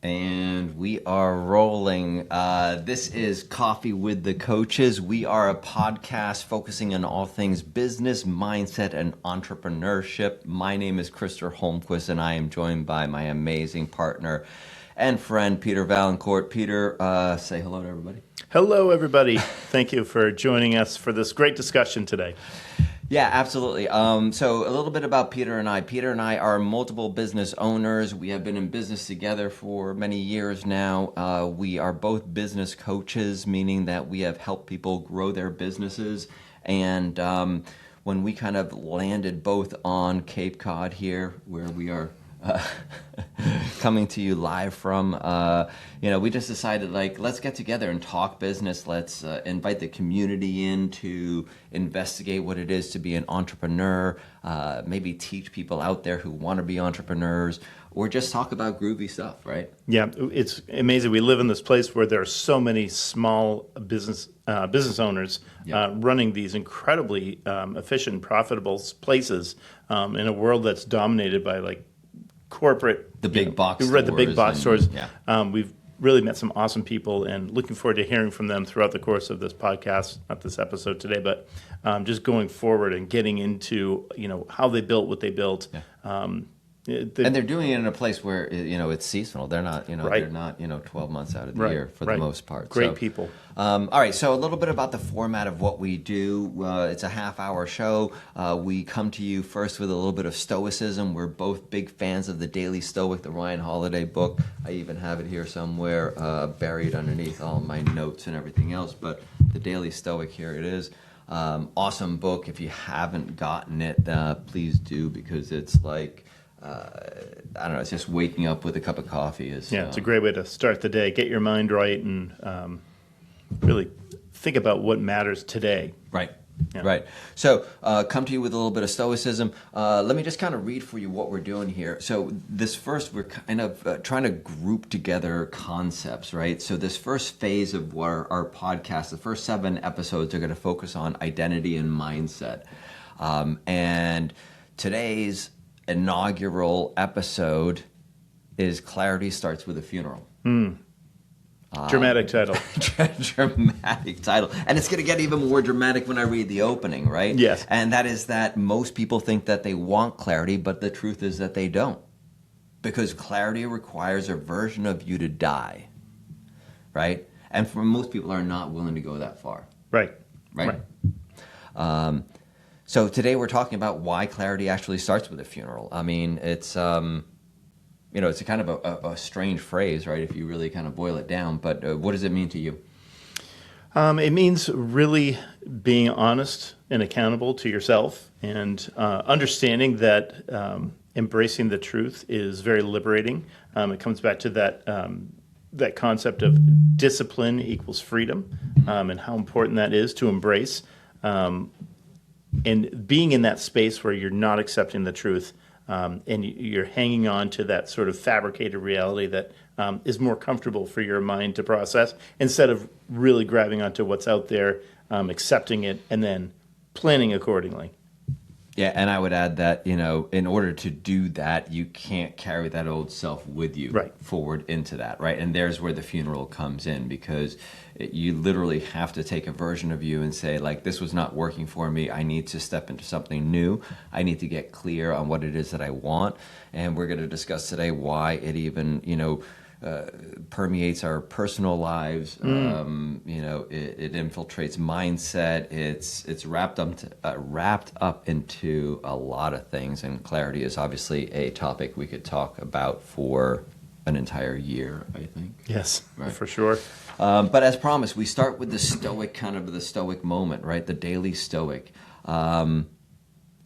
And we are rolling. This is Coffee with the Coaches. We are a podcast focusing on all things business, mindset, and entrepreneurship. My name is Holmquist, and I am joined by my amazing partner and friend, Peter Vaillancourt. Peter, say hello to everybody. Hello, everybody. Thank you for joining us for this great discussion today. Yeah, absolutely. So a little bit about Peter and I. Peter and I are multiple business owners. We have been in business together for many years now. We are both business coaches, meaning that we have helped people grow their businesses. And when we kind of landed both on Cape Cod here, where we are coming to you live from, we just decided, let's get together and talk business. Let's invite the community in to investigate what it is to be an entrepreneur, maybe teach people out there who want to be entrepreneurs, or just talk about groovy stuff, right? Yeah, it's amazing. We live in this place where there are so many small business owners running these incredibly efficient, profitable places in a world that's dominated by corporate, the big box stores. Yeah. We've really met some awesome people and looking forward to hearing from them throughout the course of this podcast, not this episode today, but just going forward and getting into, how they built what they built. Yeah. And they're doing it in a place where, it's seasonal. They're not, right. They're not, 12 months out of the year for the most part. Great people. All right. So a little bit about the format of what we do. It's a half-hour show. We come to you first with a little bit of stoicism. We're both big fans of the Daily Stoic, the Ryan Holiday book. I even have it here somewhere buried underneath all my notes and everything else. But the Daily Stoic, here it is. Awesome book. If you haven't gotten it, please do, because it's I don't know, it's just waking up with a cup of coffee. It's a great way to start the day, get your mind right, and really think about what matters today. Right. Yeah. Right. So come to you with a little bit of stoicism. Let me just kind of read for you what we're doing here. So this first, we're kind of trying to group together concepts, right? So this first phase of our podcast, the first 7 episodes are going to focus on identity and mindset. And today's inaugural episode is Clarity Starts with a Funeral. Dramatic title. Dramatic title. And it's going to get even more dramatic when I read the opening, right? Yes. And that is that most people think that they want clarity, but the truth is that they don't. Because clarity requires a version of you to die, right? And for most people are not willing to go that far. Right. So today we're talking about why clarity actually starts with a funeral. I mean, it's it's a kind of a strange phrase, right? If you really kind of boil it down. But what does it mean to you? It means really being honest and accountable to yourself, and understanding that embracing the truth is very liberating. It comes back to that concept of discipline equals freedom, and how important that is to embrace. And being in that space where you're not accepting the truth, and you're hanging on to that sort of fabricated reality that is more comfortable for your mind to process, instead of really grabbing onto what's out there, accepting it, and then planning accordingly. Yeah, and I would add that, in order to do that, you can't carry that old self with you forward into that, right? And there's where the funeral comes in, because you literally have to take a version of you and say, this was not working for me. I need to step into something new. I need to get clear on what it is that I want. And we're going to discuss today why it even, permeates our personal lives. It infiltrates mindset. It's wrapped up into a lot of things, and clarity is obviously a topic we could talk about for an entire year, I think. Yes, right. For sure. But as promised, we start with the stoic moment, right? The Daily Stoic.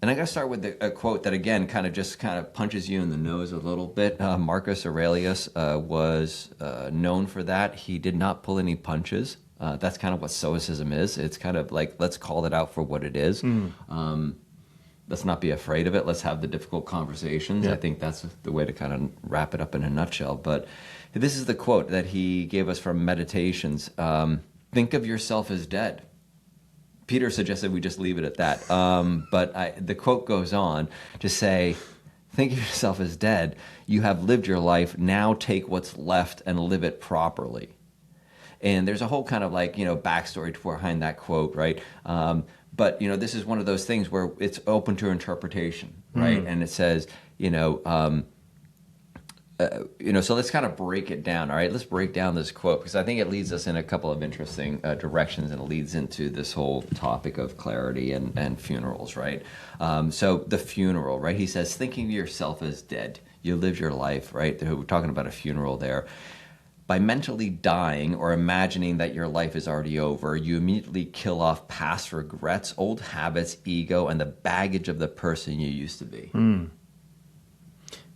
And I got to start with a quote that, again, kind of punches you in the nose a little bit. Marcus Aurelius was known for that. He did not pull any punches. That's kind of what stoicism is. It's kind of let's call it out for what it is. Let's not be afraid of it. Let's have the difficult conversations. Yeah. I think that's the way to kind of wrap it up in a nutshell. But this is the quote that he gave us from Meditations. Think of yourself as dead. Peter suggested we just leave it at that. But the quote goes on to say, Think of yourself as dead. You have lived your life. Now take what's left and live it properly. And there's a whole kind of like, backstory behind that quote, right? But, this is one of those things where it's open to interpretation, right? And it says, so let's kind of break it down, all right? Let's break down this quote because I think it leads us in a couple of interesting directions, and it leads into this whole topic of clarity and funerals, right? So the funeral, right? He says, thinking of yourself as dead. You live your life, right? We're talking about a funeral there. By mentally dying or imagining that your life is already over, you immediately kill off past regrets, old habits, ego, and the baggage of the person you used to be.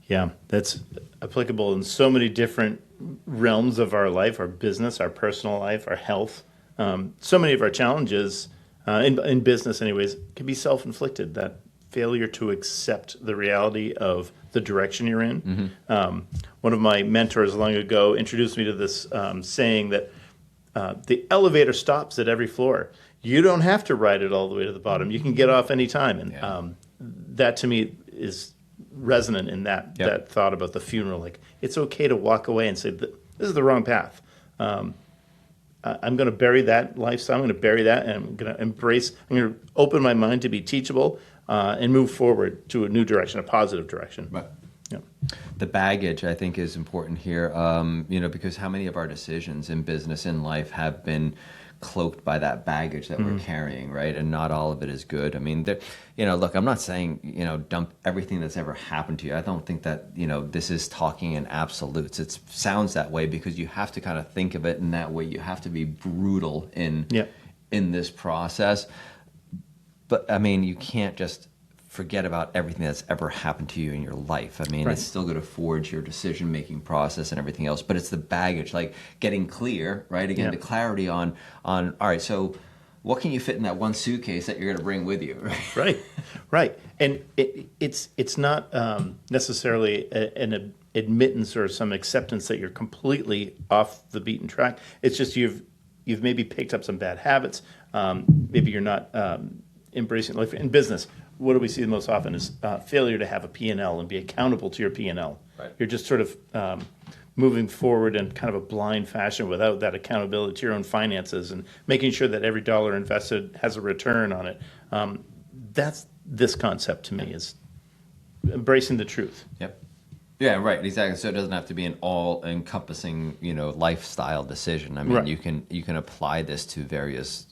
Yeah, that's applicable in so many different realms of our life, our business, our personal life, our health. So many of our challenges, in business anyways, can be self-inflicted. That failure to accept the reality of the direction you're in. One of my mentors long ago introduced me to this saying that the elevator stops at every floor. You don't have to ride it all the way to the bottom. You can get off any time. And that to me is resonant in that thought about the funeral. Like, it's okay to walk away and say, this is the wrong path. I'm going to bury that lifestyle. I'm going to bury that, and I'm going to open my mind to be teachable and move forward to a new direction, a positive direction. Right. Yeah. The baggage, I think, is important here, because how many of our decisions in business, in life, have been cloaked by that baggage that we're carrying, right? And not all of it is good. I mean, look, I'm not saying, dump everything that's ever happened to you. I don't think that, this is talking in absolutes. It sounds that way because you have to kind of think of it in that way. You have to be brutal in this process. But, I mean, you can't just forget about everything that's ever happened to you in your life. I mean, It's still going to forge your decision-making process and everything else, but it's the baggage, like getting clear, right? Again, the clarity on, all right, so what can you fit in that one suitcase that you're going to bring with you, right? Right. And it's not necessarily an admittance or some acceptance that you're completely off the beaten track. It's just you've maybe picked up some bad habits. Maybe you're not embracing life. In business, what do we see the most often is failure to have a P&L and be accountable to your P&L. Right. You're just sort of moving forward in kind of a blind fashion without that accountability to your own finances and making sure that every dollar invested has a return on it. That's this concept to me, is embracing the truth. Yep. Yeah, right, exactly. So it doesn't have to be an all-encompassing, lifestyle decision. I mean, you can apply this to various,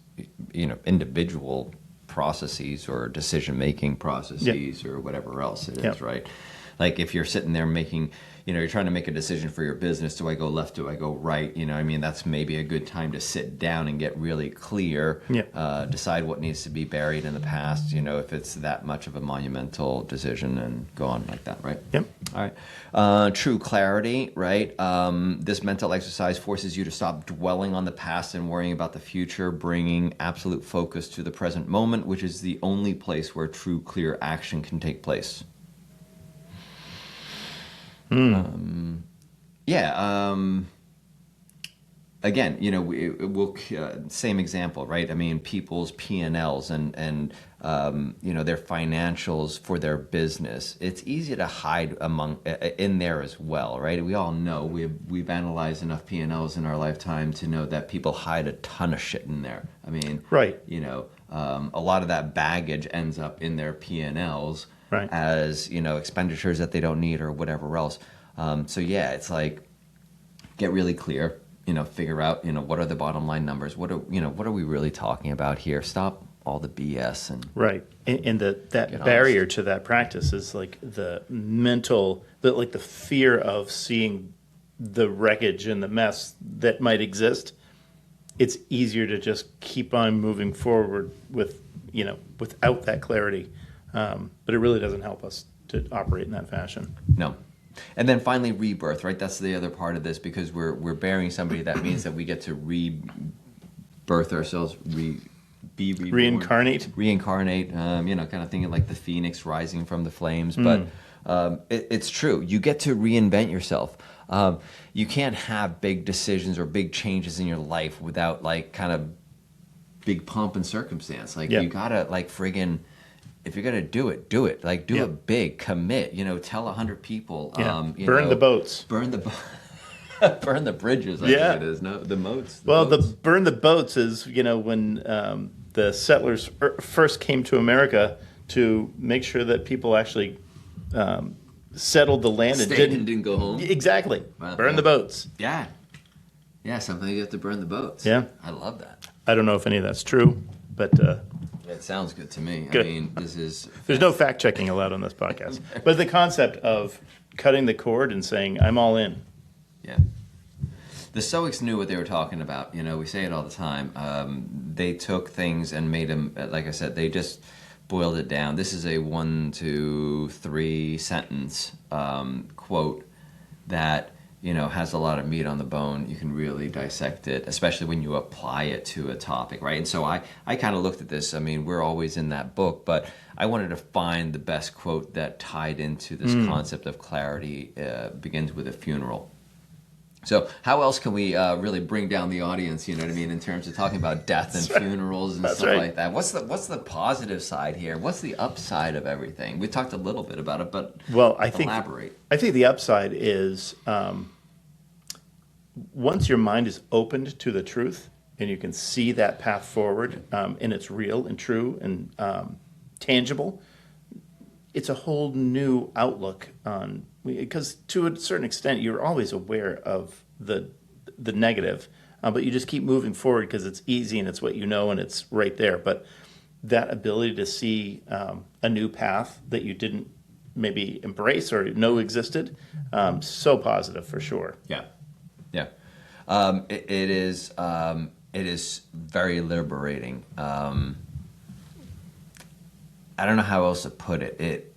individual processes or decision-making processes or whatever else it is, right? Like if you're sitting there making, you're trying to make a decision for your business. Do I go left? Do I go right? That's maybe a good time to sit down and get really clear, decide what needs to be buried in the past, if it's that much of a monumental decision, and go on like that, right? Yep. All right. True clarity, right? This mental exercise forces you to stop dwelling on the past and worrying about the future, bringing absolute focus to the present moment, which is the only place where true, clear action can take place. Again, we'll same example, right? I mean, people's P&Ls and their financials for their business. It's easy to hide in there as well, right? We all know we've analyzed enough P&Ls in our lifetime to know that people hide a ton of shit in there. I mean, a lot of that baggage ends up in their P&Ls. Right. As expenditures that they don't need or whatever else. It's like get really clear. Figure out what are the bottom line numbers. What are we really talking about here? Stop all the BS and that barrier to that practice is like the mental, the fear of seeing the wreckage and the mess that might exist. It's easier to just keep on moving forward without that clarity. But it really doesn't help us to operate in that fashion. No. And then finally, rebirth, right? That's the other part of this, because we're burying somebody. That means that we get to rebirth ourselves, be reborn, reincarnate. Kind of thinking like the phoenix rising from the flames. But it's true. You get to reinvent yourself. You can't have big decisions or big changes in your life without like kind of big pomp and circumstance. Like you gotta like friggin' if you're gonna do it. Like, do Yeah. it big, commit. Tell 100 people. Yeah. Burn the boats. Burn the burn the bridges. I Yeah. think it is. No, the moats. Well, boats. the burn the boats is, when the settlers first came to America to make sure that people actually settled the land and Stayed and didn't go home. Exactly. Wow. Burn the boats. Yeah. Yeah, sometimes you have to burn the boats. Yeah. I love that. I don't know if any of that's true, but It sounds good to me. Good. I mean, this is... there's no fact checking allowed on this podcast. But the concept of cutting the cord and saying, I'm all in. Yeah. The Stoics knew what they were talking about. We say it all the time. They took things and made them, like I said, they just boiled it down. This is a 1, 2, 3 sentence quote that, has a lot of meat on the bone. You can really dissect it, especially when you apply it to a topic, right? And so I kind of looked at this. I mean, we're always in that book, but I wanted to find the best quote that tied into this concept of clarity. Begins with a funeral. So how else can we really bring down the audience, you know what I mean, in terms of talking about death and funerals and stuff like that? What's the positive side here? What's the upside of everything? We talked a little bit about it, but elaborate. I think the upside is once your mind is opened to the truth and you can see that path forward and it's real and true and tangible, it's a whole new outlook on, because to a certain extent you're always aware of the negative, but you just keep moving forward because it's easy and it's what you know and it's right there. But that ability to see a new path that you didn't maybe embrace or know existed, so positive for sure. Yeah. It is very liberating. I don't know how else to put it.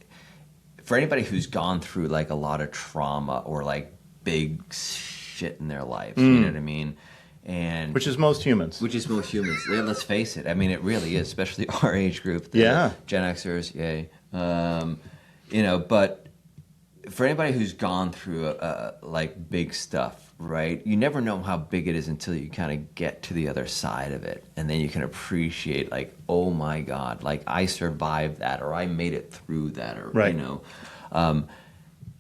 For anybody who's gone through like a lot of trauma or like big shit in their lives, you know what I mean? And Which is most humans. Yeah, let's face it. I mean, it really is, especially our age group. Yeah. Gen Xers, yay. But for anybody who's gone through like big stuff, right? You never know how big it is until you kind of get to the other side of it, and then you can appreciate, like, oh my God, like I survived that, or I made it through that, or right.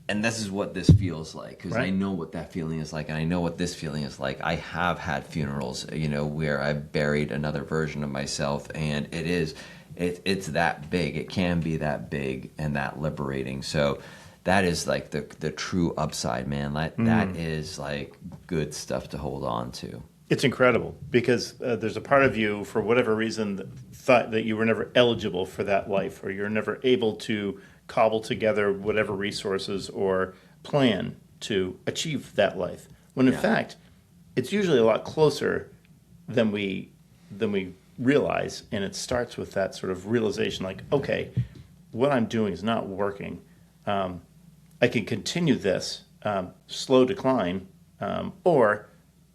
And this is what this feels like, because right. I know what that feeling is like, and I know what this feeling is like. I have had funerals, where I've buried another version of myself, and it's that big. It can be that big and that liberating. So that is like the true upside, man. That is like good stuff to hold on to. It's incredible because there's a part of you, for whatever reason, that thought that you were never eligible for that life, or you're never able to cobble together whatever resources or plan to achieve that life. When in fact, it's usually a lot closer than we realize, and it starts with that sort of realization, like, okay, what I'm doing is not working. I can continue this slow decline, or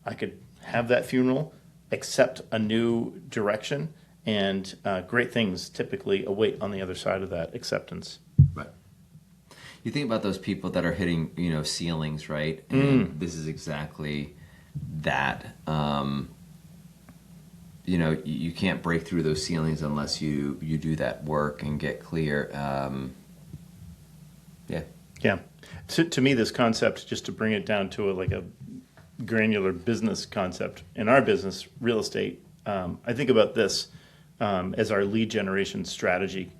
I could have that funeral, accept a new direction, and great things typically await on the other side of that acceptance. Right. You think about those people that are hitting, ceilings, right? And this is exactly that. You can't break through those ceilings unless you do that work and get clear. Yeah. To me, this concept, just to bring it down to a granular business concept, in our business, real estate, I think about this as our lead generation strategy.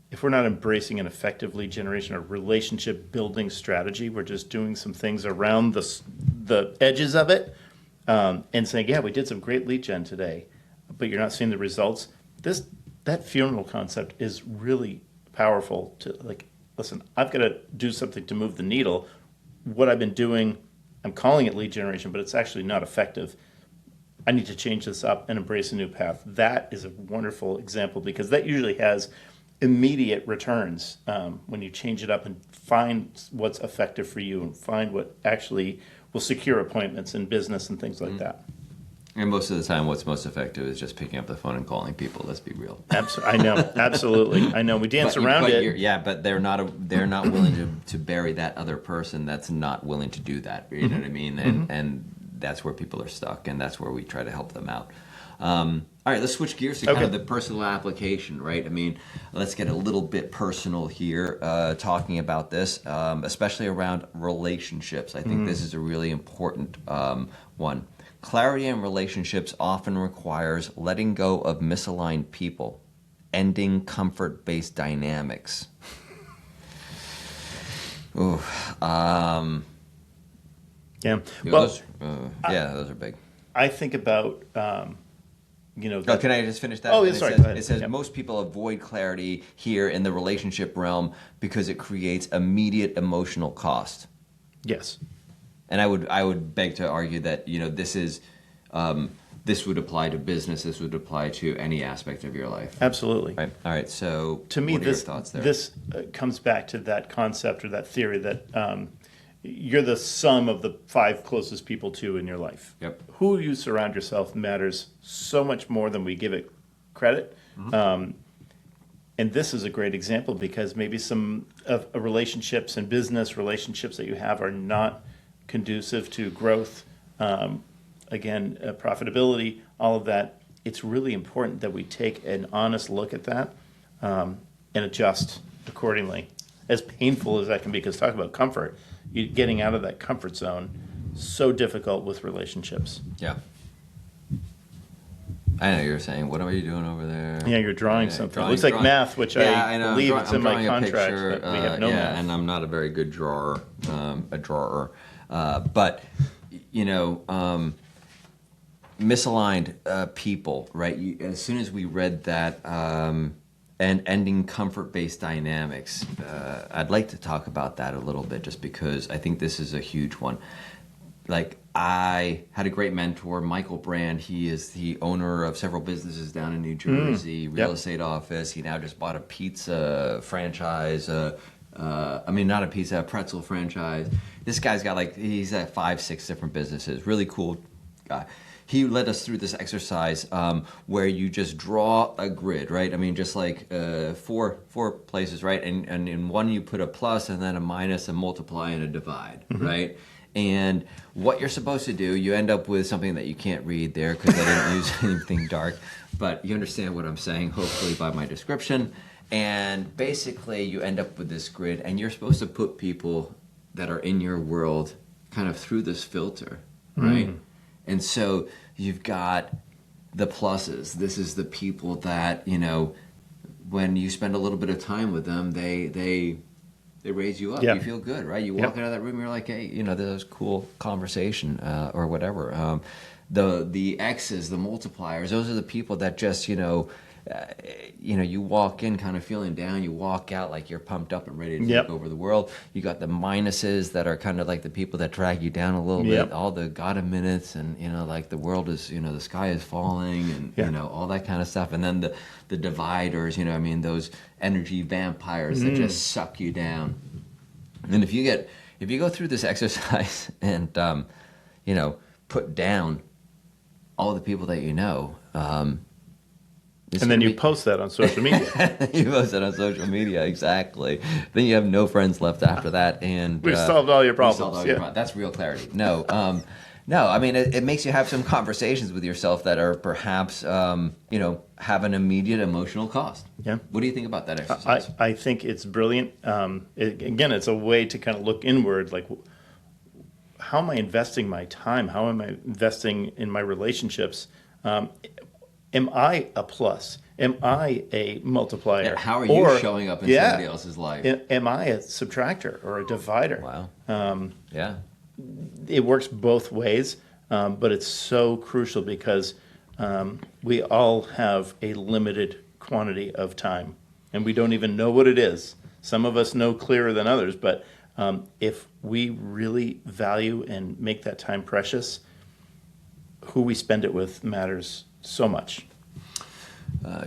If we're not embracing an effective lead generation or relationship building strategy, we're just doing some things around the edges of it and saying, yeah, we did some great lead gen today, but you're not seeing the results. That funeral concept is really powerful to, like, listen, I've got to do something to move the needle. What I've been doing, I'm calling it lead generation, but it's actually not effective. I need to change this up and embrace a new path. That is a wonderful example because that usually has immediate returns when you change it up and find what's effective for you and find what actually will secure appointments in business and things like that. And most of the time, what's most effective is just picking up the phone and calling people. Let's be real. I know, absolutely. I know we dance around it. But they're not willing to bury that other person that's not willing to do that. You know what I mean? And that's where people are stuck, and that's where we try to help them out. All right, let's switch gears to kind of the personal application, right? I mean, let's get a little bit personal here, talking about this, especially around relationships. I think this is a really important one. Clarity in relationships often requires letting go of misaligned people, ending comfort-based dynamics. Ooh, yeah. Well, those are big. I think about, can I just finish that? Oh, yeah, sorry. Go ahead. It says most people avoid clarity here in the relationship realm because it creates immediate emotional cost. Yes. And I would beg to argue that this would apply to business. This would apply to any aspect of your life. Absolutely. Right. All right. So, to me, what are your thoughts there? This comes back to that concept or that theory that you're the sum of the 5 closest people to in your life. Yep. Who you surround yourself matters so much more than we give it credit. And this is a great example because maybe some of relationships and business relationships that you have are not conducive to growth, profitability, all of that. It's really important that we take an honest look at that and adjust accordingly. As painful as that can be, because talk about comfort, getting out of that comfort zone, so difficult with relationships. Yeah. I know you're saying, what are you doing over there? Yeah, you're drawing something. It looks like math, which I believe it's in my contract, but we have no math. And I'm not a very good drawer, but, misaligned people, right? As soon as we read that, and ending comfort-based dynamics, I'd like to talk about that a little bit just because I think this is a huge one. Like, I had a great mentor, Michael Brand. He is the owner of several businesses down in New Jersey, real estate office. He now just bought a pizza franchise, not a pizza, a pretzel franchise. This guy's got he's at 5, 6 different businesses. Really cool guy. He led us through this exercise where you just draw a grid, right? I mean, just like 4 places, right? And in one you put a plus and then a minus, a multiply, and a divide, right? And what you're supposed to do, you end up with something that you can't read there because I didn't use anything dark, but you understand what I'm saying, hopefully, by my description. And basically, you end up with this grid, and you're supposed to put people that are in your world kind of through this filter, right? And so you've got the pluses. This is the people that, when you spend a little bit of time with them, they raise you up. Yeah. You feel good, right? You walk out of that room, you're like, hey, that was cool conversation or whatever. The X's, the multipliers, those are the people that just, you walk in kind of feeling down, you walk out like you're pumped up and ready to take over the world. You got the minuses that are kind of like the people that drag you down a little bit, all the gotta minutes and, like the world is, the sky is falling and, all that kind of stuff. And then the dividers, those energy vampires that just suck you down. And if you go through this exercise and, put down all the people that you know, and then you post that on social media. You post it on social media, exactly. Then you have no friends left after that, and we've solved all your problems. That's real clarity. No, I mean it makes you have some conversations with yourself that are perhaps have an immediate emotional cost. Yeah. What do you think about that exercise? I think it's brilliant. Again, it's a way to kind of look inward, like how am I investing my time? How am I investing in my relationships? Am I a plus? Am I a multiplier? Yeah, how are you showing up in somebody else's life? Am I a subtractor or a divider? Wow. It works both ways, but it's so crucial because we all have a limited quantity of time, and we don't even know what it is. Some of us know clearer than others, but if we really value and make that time precious, who we spend it with matters so much.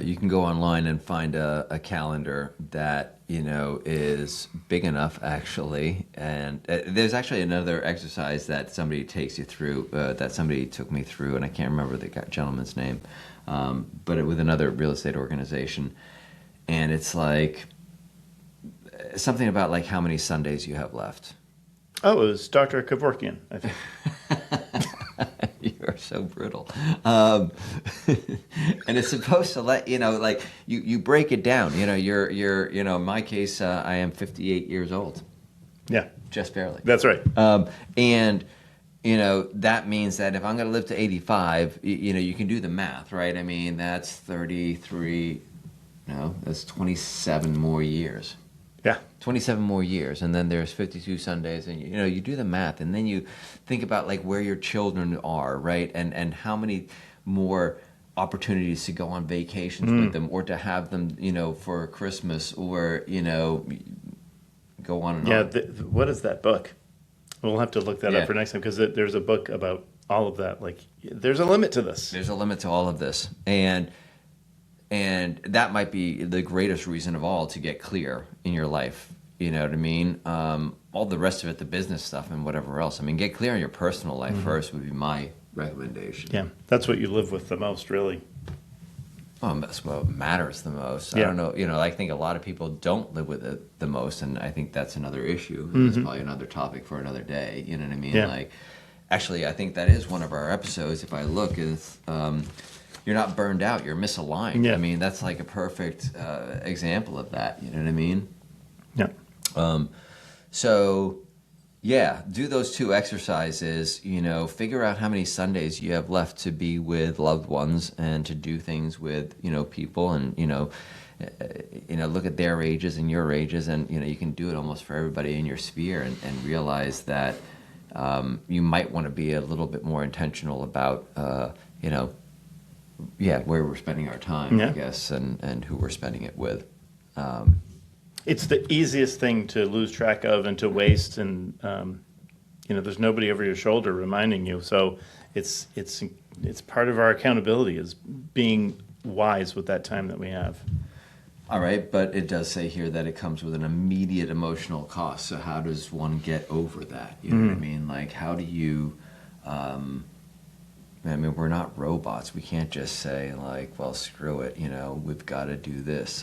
You can go online and find a calendar that is big enough, actually. And there's actually another exercise that somebody takes you through, that somebody took me through, and I can't remember the gentleman's name, but with another real estate organization. And it's like something about like how many Sundays you have left. Oh, it was Dr. Kevorkian, I think. You're so brutal. Um, and it's supposed to let, like you break it down. In my case, I am 58 years old. Yeah. Just barely. That's right. And that means that if I'm going to live to 85, you can do the math, right? I mean, that's 33, no, that's 27 more years. Yeah. 27 more years, and then there's 52 Sundays, and you do the math, and then you think about like where your children are, right? And how many more opportunities to go on vacations with them, or to have them, for Christmas, or, go on and Yeah. on. What is that book? We'll have to look that Yeah. up for next time, because there's a book about all of that. Like, there's a limit to this. There's a limit to all of this, and that might be the greatest reason of all to get clear in your life. You know what I mean? All the rest of it, the business stuff and whatever else. I mean, get clear on your personal life first would be my recommendation. Yeah, that's what you live with the most, really. Well, that's what matters the most. Yeah. I don't know. I think a lot of people don't live with it the most, and I think that's another issue. It's probably another topic for another day. You know what I mean? Yeah. Like, actually, I think that is one of our episodes. If I look, is you're not burned out, you're misaligned. Yeah. I mean, that's like a perfect example of that. You know what I mean? Yeah. So, yeah, do those two exercises, figure out how many Sundays you have left to be with loved ones and to do things with, people, and, look at their ages and your ages, and, you can do it almost for everybody in your sphere, and realize that you might want to be a little bit more intentional about, where we're spending our time, I guess, and who we're spending it with. It's the easiest thing to lose track of and to waste, and there's nobody over your shoulder reminding you. So it's part of our accountability is being wise with that time that we have. All right, but it does say here that it comes with an immediate emotional cost. So how does one get over that? You know what I mean? Like, how do you? We're not robots. We can't just say like, well, screw it. We've got to do this.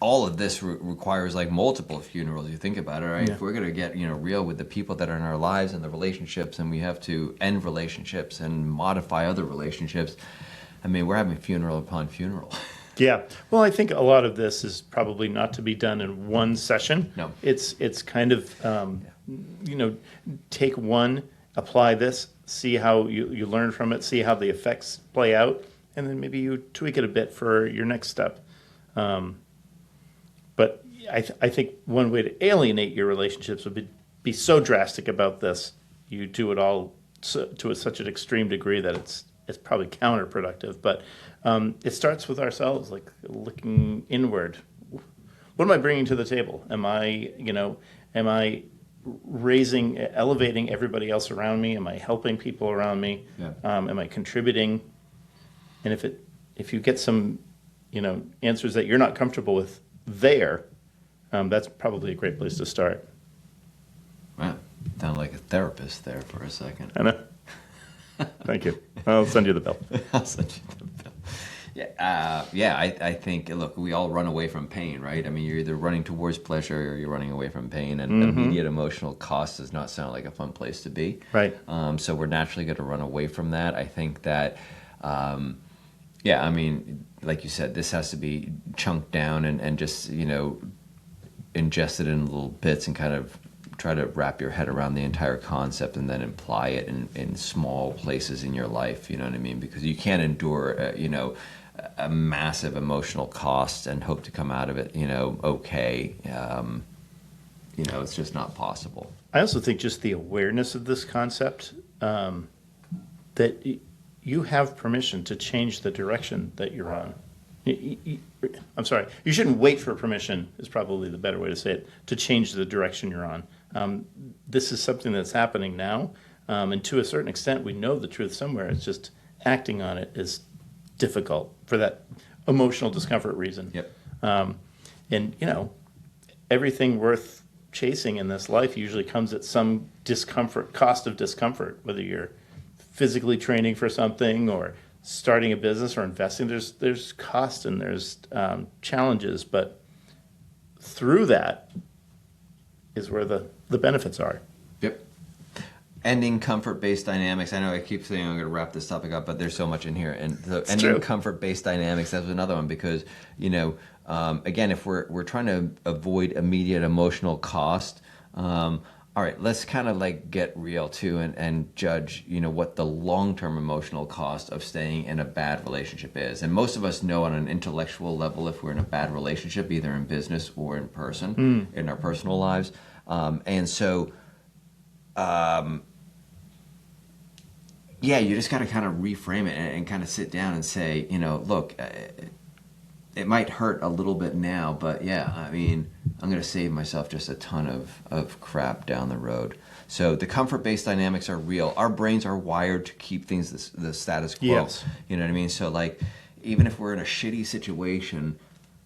All of this requires like multiple funerals. You think about it, right? Yeah. If we're going to get real with the people that are in our lives and the relationships, and we have to end relationships and modify other relationships, we're having funeral upon funeral. Yeah. Well, I think a lot of this is probably not to be done in one session. No. It's kind of take one, apply this, see how you learn from it, see how the effects play out, and then maybe you tweak it a bit for your next step. But I think one way to alienate your relationships would be so drastic about this. You do it all to such an extreme degree that it's probably counterproductive. But it starts with ourselves, like looking inward. What am I bringing to the table? Am I elevating everybody else around me? Am I helping people around me? Yeah. Am I contributing? And if you get some answers that you're not comfortable with there, that's probably a great place to start. Wow, sounded like a therapist there for a second. I know. Thank you. I'll send you the bill. I'll send you the bill. Yeah, I think, look, we all run away from pain, right? You're either running towards pleasure or you're running away from pain, and immediate emotional cost does not sound like a fun place to be. Right. So we're naturally going to run away from that. I think that, like you said, this has to be chunked down and just, ingested in little bits and kind of try to wrap your head around the entire concept and then apply it in small places in your life, you know what I mean? Because you can't endure, a massive emotional cost and hope to come out of it, okay. It's just not possible. I also think just the awareness of this concept, that you have permission to change the direction that you're on. I'm sorry, you shouldn't wait for permission, is probably the better way to say it, to change the direction you're on. This is something that's happening now, and to a certain extent, we know the truth somewhere. It's just acting on it is difficult for that emotional discomfort reason. Yep. And everything worth chasing in this life usually comes at some cost of discomfort, whether you're physically training for something or starting a business or investing. There's cost and there's challenges, but through that is where the benefits are. Yep. ending comfort-based dynamics. I know I keep saying I'm going to wrap this topic up, but there's so much in here. And the ending comfort-based dynamics, that's another one because, again, if we're trying to avoid immediate emotional cost, all right, let's kind of like get real too and judge, what the long-term emotional cost of staying in a bad relationship is. And most of us know on an intellectual level if we're in a bad relationship, either in business or in person, in our personal lives. And so, you just got to kind of reframe it and kind of sit down and say, look, it might hurt a little bit now, but I'm going to save myself just a ton of crap down the road. So the comfort-based dynamics are real. Our brains are wired to keep things the status quo. Yes. You know what I mean? So like, even if we're in a shitty situation,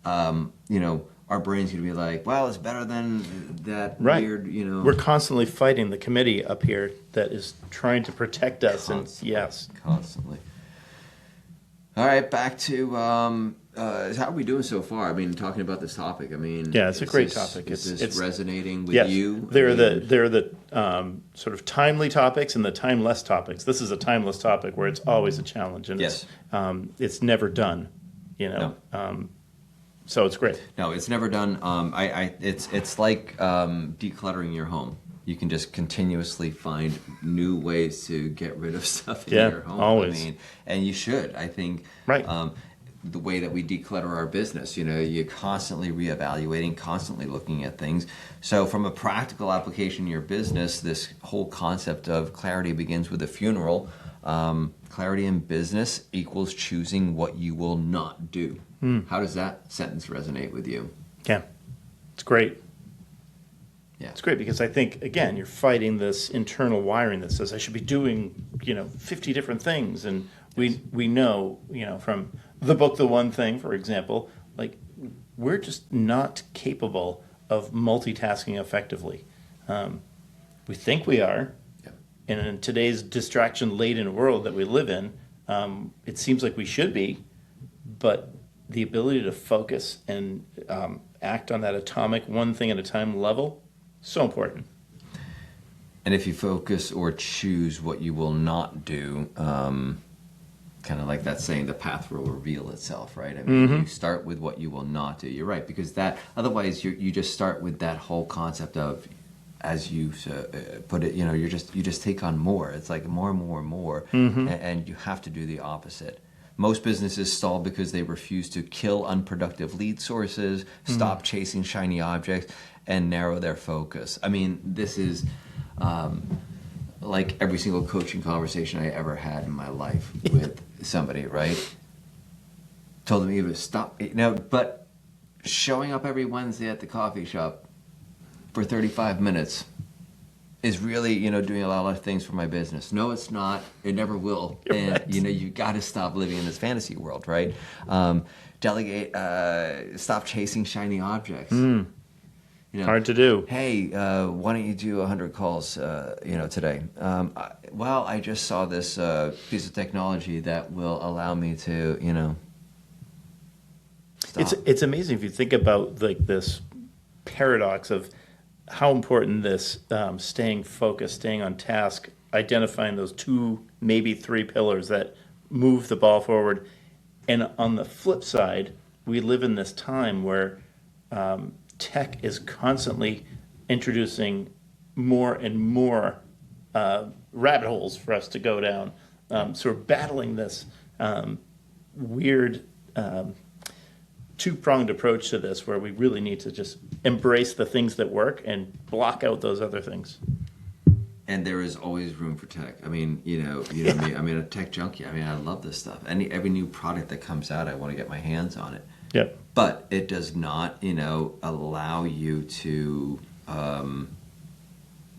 our brain's going to be like, well, it's better than that weird, We're constantly fighting the committee up here that is trying to protect us. Constantly. All right, back to how are we doing so far? I mean, talking about this topic. I mean, it's a great topic. It's resonating with you. There are the sort of timely topics and the timeless topics. This is a timeless topic where it's always a challenge, and it's never done. No. So it's great. No, it's never done. It's like decluttering your home. You can just continuously find new ways to get rid of stuff in your home. Always. And you should. I think. Right. The way that we declutter our business, you're constantly reevaluating, constantly looking at things. So from a practical application in your business, this whole concept of clarity begins with a funeral. Clarity in business equals choosing what you will not do. How does that sentence resonate with you? Yeah, it's great. Yeah. It's great because I think, again, you're fighting this internal wiring that says I should be doing, 50 different things. And we know, from the book, The One Thing, for example, like we're just not capable of multitasking effectively. We think we are. Yeah. And in today's distraction-laden world that we live in, it seems like we should be. But the ability to focus and act on that atomic one thing at a time level, so important. And if you focus or choose what you will not do, kind of like that saying, the path will reveal itself, right? I mean, you start with what you will not do. You're right, because otherwise you just start with that whole concept of, as you put it, you just take on more. It's like more and more and more, and you have to do the opposite. Most businesses stall because they refuse to kill unproductive lead sources, stop chasing shiny objects, and narrow their focus. I mean, this is like every single coaching conversation I ever had in my life with somebody, right? Told them either stop, but showing up every Wednesday at the coffee shop for 35 minutes is really, doing a lot of things for my business. No, it's not. It never will. And, Right. You got to stop living in this fantasy world, right? Delegate, stop chasing shiny objects. Hard to do. Hey, why don't you do 100 calls, today? I just saw this piece of technology that will allow me to, stop. It's amazing if you think about like this paradox of how important this staying focused, staying on task, identifying those 2, maybe 3 pillars that move the ball forward. And on the flip side, we live in this time where tech is constantly introducing more and more rabbit holes for us to go down. So we're battling this weird two-pronged approach to this where we really need to just embrace the things that work and block out those other things. And there is always room for tech. I mean, me. I mean, a tech junkie. I mean, I love this stuff. Every new product that comes out, I want to get my hands on it. Yep. But it does not, allow you to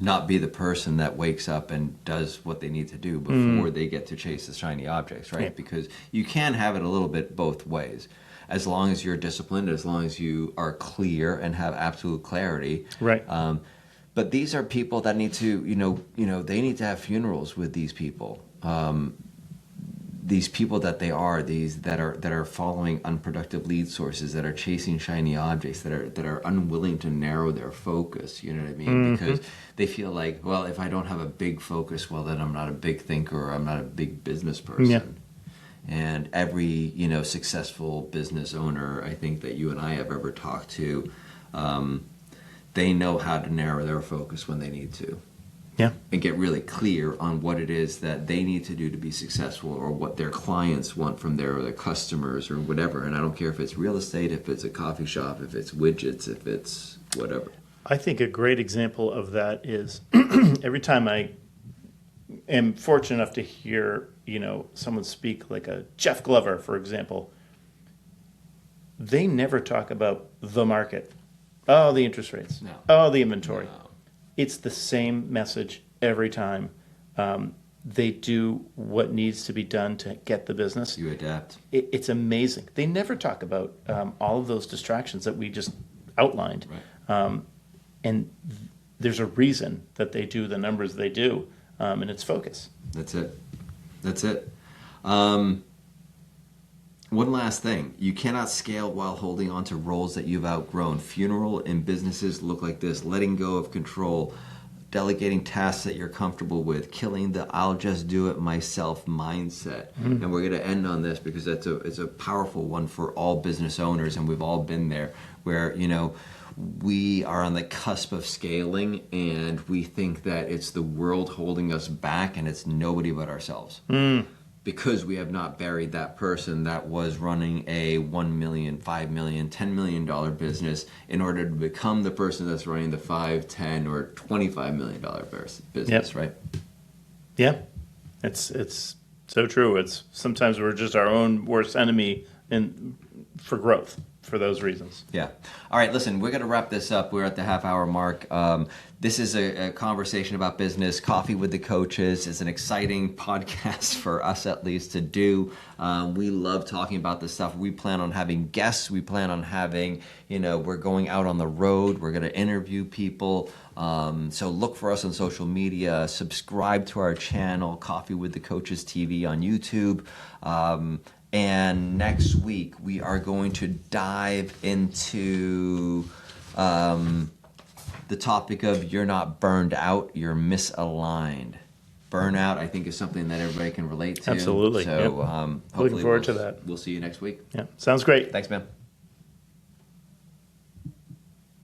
not be the person that wakes up and does what they need to do before they get to chase the shiny objects, right? Yeah. Because you can have it a little bit both ways. As long as you're disciplined, as long as you are clear and have absolute clarity. Right. But these are people that need to, they need to have funerals with these people. these people that they are, these that are following unproductive lead sources, that are chasing shiny objects, that are unwilling to narrow their focus. You know what I mean? Because they feel like, well, if I don't have a big focus, well, then I'm not a big thinker, or I'm not a big business person. Yeah. And every successful business owner, I think, that you and I have ever talked to, they know how to narrow their focus when they need to. Yeah. And get really clear on what it is that they need to do to be successful, or what their clients want from their customers, or whatever. And I don't care if it's real estate, if it's a coffee shop, if it's widgets, if it's whatever. I think a great example of that is every time I am fortunate enough to hear, someone speak, like a Jeff Glover, for example, they never talk about the market. Oh, the interest rates. No. Oh, the inventory. No. It's the same message every time. They do what needs to be done to get the business. You adapt. It's amazing. They never talk about all of those distractions that we just outlined. Right. And there's a reason that they do the numbers they do, and it's focus. That's it. One last thing. You cannot scale while holding on to roles that you've outgrown. Funeral and businesses look like this: letting go of control, delegating tasks that you're comfortable with, killing the "I'll just do it myself" mindset. And we're going to end on this because it's a powerful one for all business owners, and we've all been there, where we are on the cusp of scaling, and we think that it's the world holding us back, and it's nobody but ourselves. Because we have not buried that person that was running a $1 million, $5 million, $10 million business in order to become the person that's running the $5, $10, or $25 million business, right? Yeah, it's so true. It's sometimes we're just our own worst enemy for growth for those reasons. Yeah. All right, listen, we're going to wrap this up. We're at the half-hour mark. This is a conversation about business. Coffee with the Coaches is an exciting podcast for us, at least, to do. We love talking about this stuff. We plan on having guests. We plan on having, we're going out on the road. We're going to interview people. So look for us on social media. Subscribe to our channel, Coffee with the Coaches TV on YouTube. And next week, we are going to dive into the topic of you're not burned out, you're misaligned. Burnout, I think, is something that everybody can relate to. Absolutely. So hopefully looking forward to that. We'll see you next week. Yeah, sounds great. Thanks, man.